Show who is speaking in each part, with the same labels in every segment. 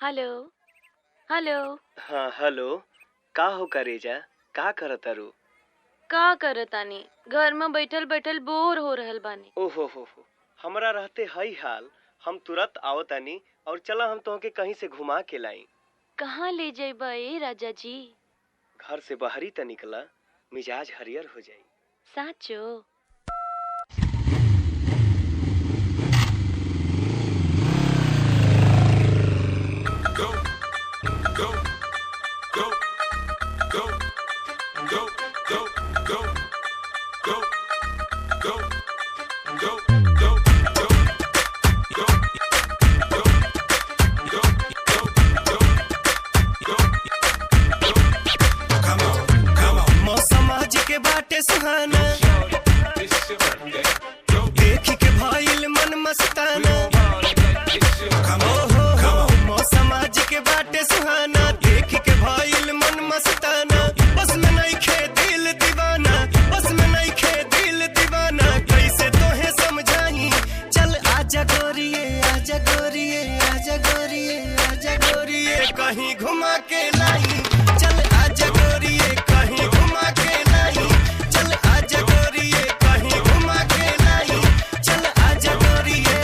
Speaker 1: Hello hello.
Speaker 2: हाँ hello. का हो करेजा, का करतारू?
Speaker 1: का करतानी, घर में बैठल बैठल बोर हो रहल बानी।
Speaker 2: ओहो हो, हमरा रहते हई हाल। हम तुरंत आवतानी और चला हम तोहके कहीं से घुमा के लाई।
Speaker 1: कहाँ ले जाइबा ए राजा जी?
Speaker 2: घर से बाहरी त निकला, मिजाज हरियर हो जाई।
Speaker 1: साचो?
Speaker 3: बाटे सुहाना देखी के भइल मन मस्ताना। मौसम आज के बाटे सुहाना देखी के भइल मन मस्ताना। बस में नहीं खे दिल दीवाना, बस में नहीं खे दिल दीवाना। कैसे तोहे समझाई, चल आजा गोरिये आजा गोरिये आजा गोरिये आजा गोरिये कहीं घुमा के लाई। चल आजा गोरिये कहीं घुमा के लाई। चल आजा गोरिये कहीं घुमा के लाई। चल आजा गोरिये।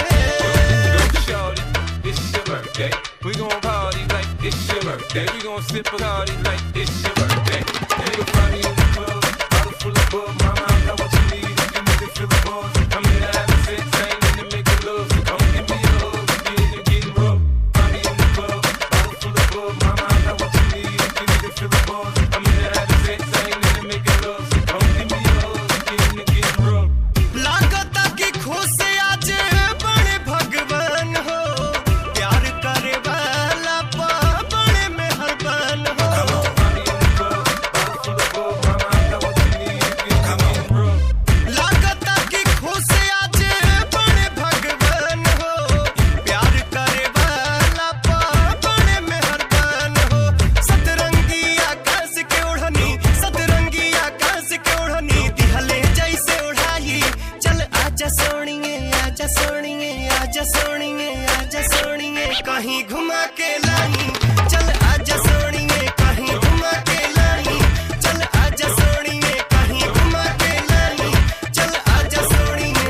Speaker 4: It's your birthday. We gon' party like it's your birthday. We gon' sip a party like it's your birthday. And you'll find me in the club, bottle full of bug. Mama, I got what you need if you need to feel the buzz. I'm here to have sex, I ain't in to make it love. So come give me a hug, if you're in getting rough. Find me in the club, bottle full of bug. Mama, I got what you need if you need to feel the buzz. I'm here to have sex, I ain't in to make it love. So come give me a hug, if you're in getting rough.
Speaker 3: लागता की खुश आज बड़े भगवान हो, प्यार करे वाला बड़े मेहरबान हो। लागता की खुश आज बड़े भगवान हो, प्यार करे वाला बड़े मेहरबान हो। सतरंगी आकाश के ओढ़नी, सतरंगी आकाश के ओढ़नी दिहले जैसे उड़ाई। चल आजा सोनिए आजा सोनिए आजा सोनिए आजा सोनिए कहीं घुमा के लाई। चल आजा सोनिए कहीं घुमा के लाई। चल आजा सोनिए कहीं घुमा के लाई। चल आजा सोनिए।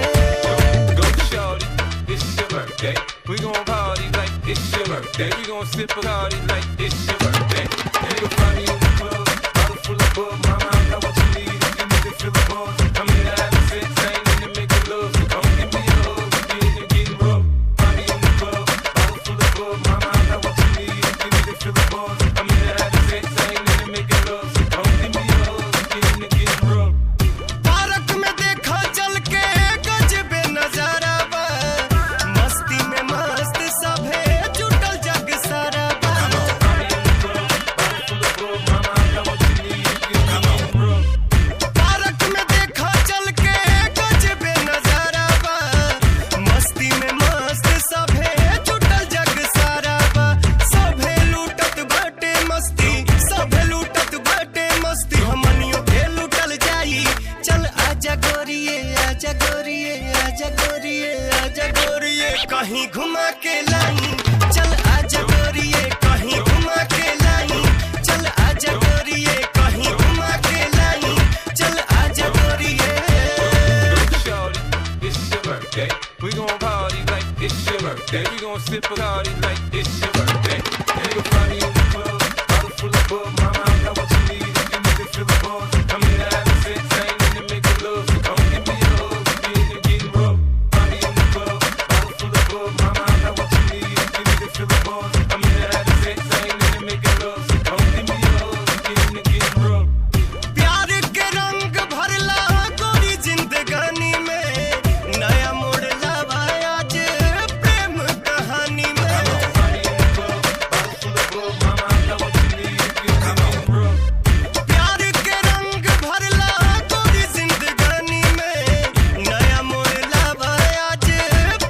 Speaker 4: Go shorty, it's your birthday. We gon' party like it's your birthday. We gon' sip a party like it's your birthday. And you'll find me in the club, bottle full of bug. Mama, I got what you need if you need to feel the buzz. I'm here to have sex, I ain't in to make it love. So come give me a hug if you're in getting rough. Find me in the club, bottle full of bug. Mama, I got what you need if you need to feel the buzz. I'm here to have sex, I ain't in to make it love. So come give me a hug if you're in getting rough.
Speaker 3: Park में देखा चल के गजबे नजारा बा, मस्ती में मस्त सभे जुटल जग सारा बा। पार्क में देखा चल के गजबे नजारा बा, मस्ती में मस्त सभे जुटल जग सारा बा। सभे लूटत बाटे मस्ती, सभे लूटत बाटे मस्ती। हमनियो के लूटल जाई। चल आजा गोरिये आजा गोरिये आजा गोरिये आजा गोरिये कहीं घुमा के लाई। चल आजा गोरिये कहीं घुमा के लाई। चल आजा गोरिये कहीं घुमा के लाई। चल आजा गोरिये।
Speaker 4: Shorty, it's your birthday. We gon' party like it's your birthday. We gon' sip a party like it's your birthday. And you'll find me in the club, bottle full of bug. Mama, I got what you need if you need to feel the buzz. I'm here to have sex, I ain't in to make it love. So come give me a hug if you're in getting rough. Find me in the club, bottle full of bug. Mama, I got what you need if you need to feel the buzz. I'm here to have sex, I ain't in to make it love. So come give me a hug if you're in getting rough.
Speaker 3: प्यार के रंग भरला गोरी जिंदगानी में, नया मोड़ लावा आज प्रेम कहानी में। प्यार के रंग भरला गोरी जिंदगानी में, नया मोड़ लावा आज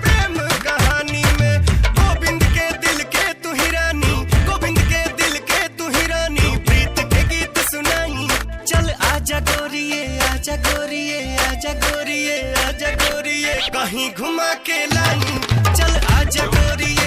Speaker 3: प्रेम कहानी में। गोविंद के दिल के तू ही रानी, गोविंद के दिल के तू ही रानी, प्रीत के गीत सुनाई। चल आजा गोरिये आजा गोरिये आजा गोरिये आजा गोरिये कहीं घुमा के लाई। चल आजा गोरिये